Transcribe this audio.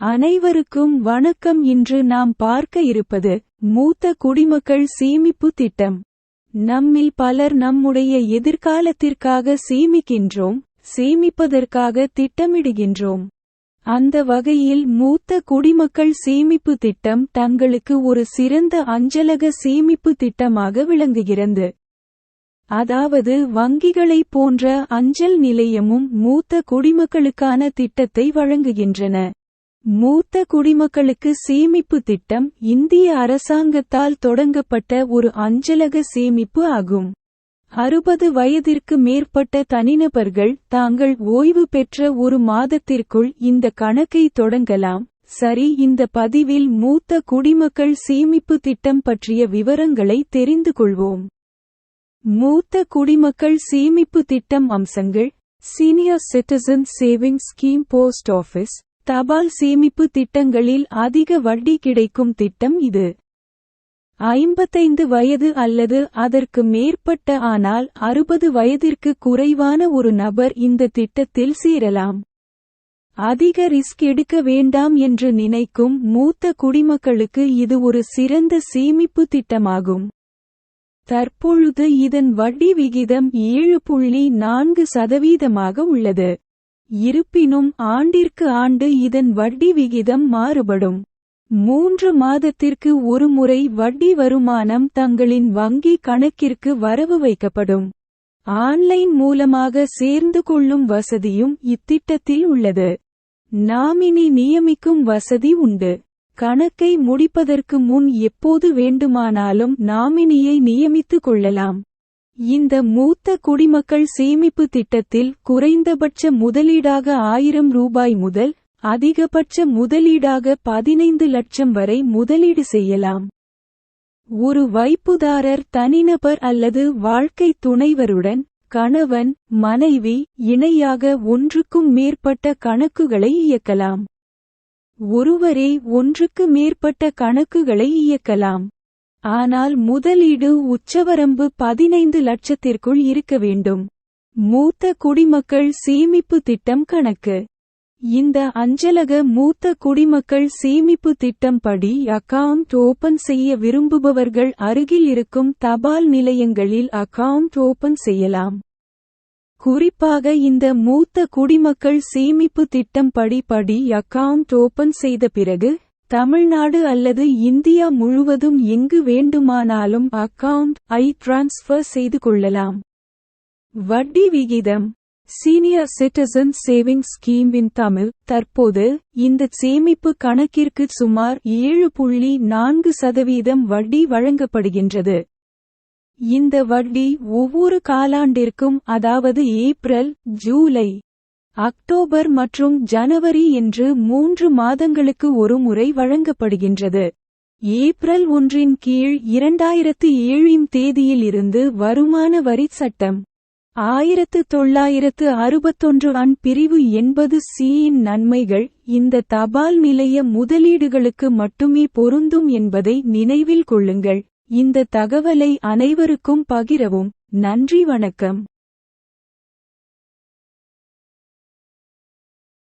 அனைவருக்கும் வணக்கம். இன்று நாம் பார்க்க இருப்பது மூத்த குடிமக்கள் சேமிப்பு திட்டம். நம்மில் பலர் நம்முடைய எதிர்காலத்திற்காக சேமிக்கின்றோம், சேமிப்பதற்காக திட்டமிடுகின்றோம். அந்த வகையில் மூத்த குடிமக்கள் சேமிப்பு திட்டம் தங்களுக்கு ஒரு சிறந்த அஞ்சலக சேமிப்பு திட்டமாக விளங்குகிறது. அதாவது வங்கிகளைப் போன்ற அஞ்சல் நிலையமும் மூத்த குடிமக்களுக்கான திட்டத்தை வழங்குகின்றன. மூத்த குடிமக்களுக்கு சேமிப்பு திட்டம் இந்திய அரசாங்கத்தால் தொடங்கப்பட்ட ஒரு அஞ்சலக சேமிப்பு ஆகும். 60 வயதிற்கு மேற்பட்ட தனிநபர்கள் தாங்கள் ஓய்வு பெற்ற ஒரு மாதத்திற்குள் இந்த கணக்கை தொடங்கலாம். சரி, இந்த பதிவில் மூத்த குடிமக்கள் சேமிப்பு திட்டம் பற்றிய விவரங்களை தெரிந்து கொள்வோம். மூத்த குடிமக்கள் சேமிப்பு திட்டம் அம்சங்கள்: senior citizen saving scheme. Post office தபால் சேமிப்பு திட்டங்களில் அதிக வட்டி கிடைக்கும் திட்டம் இது. 55 வயது அல்லது அதற்கு மேற்பட்ட ஆனால் 60 வயதிற்கு குறைவான ஒரு நபர் இந்த திட்டத்தில் சேரலாம். அதிக ரிஸ்க் எடுக்க வேண்டாம் என்று நினைக்கும் மூத்த குடிமக்களுக்கு இது ஒரு சிறந்த சேமிப்பு திட்டமாகும். தற்பொழுது இதன் வட்டி விகிதம் 7.4% உள்ளது. இருப்பினும் ஆண்டிற்கு ஆண்டு இதன் வட்டி விகிதம் மாறுபடும். 3 மாதத்திற்கு ஒருமுறை வட்டி வருமானம் தங்களின் வங்கி கணக்கிற்கு வரவு வைக்கப்படும். ஆன்லைன் மூலமாக சேர்ந்து கொள்ளும் வசதியும் இத்திட்டத்தில் உள்ளது. நாமினி நியமிக்கும் வசதி உண்டு. கணக்கை முடிப்பதற்கு முன் எப்போது வேண்டுமானாலும் நாமினியை நியமித்துக் கொள்ளலாம். இந்த மூத்த குடிமக்கள் சேமிப்பு திட்டத்தில் குறைந்தபட்ச முதலீடாக 1000 ரூபாய் முதல் அதிகபட்ச முதலீடாக 15 லட்சம் வரை முதலீடு செய்யலாம். ஒரு வைப்புதாரர் தனிநபர் அல்லது வாழ்க்கை துணைவருடன் கணவன், மனைவி இணையாக ஒன்றுக்கும் மேற்பட்ட கணக்குகளை இயக்கலாம். ஒருவரே ஒன்றுக்கு மேற்பட்ட கணக்குகளை இயக்கலாம். ஆனால் முதலீடு உச்சவரம்பு 15 லட்சத்திற்குள் இருக்க வேண்டும். மூத்த குடிமக்கள் சேமிப்பு திட்டம் கணக்கு. இந்த அஞ்சலக மூத்த குடிமக்கள் சேமிப்பு திட்டம் படி அக்கவுண்ட் ஓபன் செய்ய விரும்புபவர்கள் அருகில் இருக்கும் தபால் நிலையங்களில் அக்கவுண்ட் ஓபன் செய்யலாம். குறிப்பாக இந்த மூத்த குடிமக்கள் சேமிப்பு திட்டம் படி அக்கவுண்ட் ஓபன் செய்த பிறகு தமிழ்நாடு அல்லது இந்தியா முழுவதும் எங்கு வேண்டுமானாலும் அக்கவுண்ட் டிரான்ஸ்ஃபர் செய்து கொள்ளலாம். வட்டி விகிதம்: சீனியர் சிட்டிசன் சேவிங் ஸ்கீம் இன் தமிழ். தற்போது இந்த சேமிப்பு கணக்கிற்கு சுமார் 7.4% வட்டி வழங்கப்படுகின்றது. இந்த வட்டி ஒவ்வொரு காலாண்டிற்கும், அதாவது ஏப்ரல், ஜூலை, அக்டோபர் மற்றும் ஜனவரி என்று 3 மாதங்களுக்கு ஒரு முறை வழங்கப்படுகின்றது. ஏப்ரல் 1 கீழ் 2007 தேதியில் இருந்து வருமான வரி சட்டம் 1961 பிரிவு 80C இன் நன்மைகள் இந்த தபால் நிலைய முதலீடுகளுக்கு மட்டுமே பொருந்தும் என்பதை நினைவில் கொள்ளுங்கள். இந்த தகவலை அனைவருக்கும் பகிரவும். நன்றி, வணக்கம்.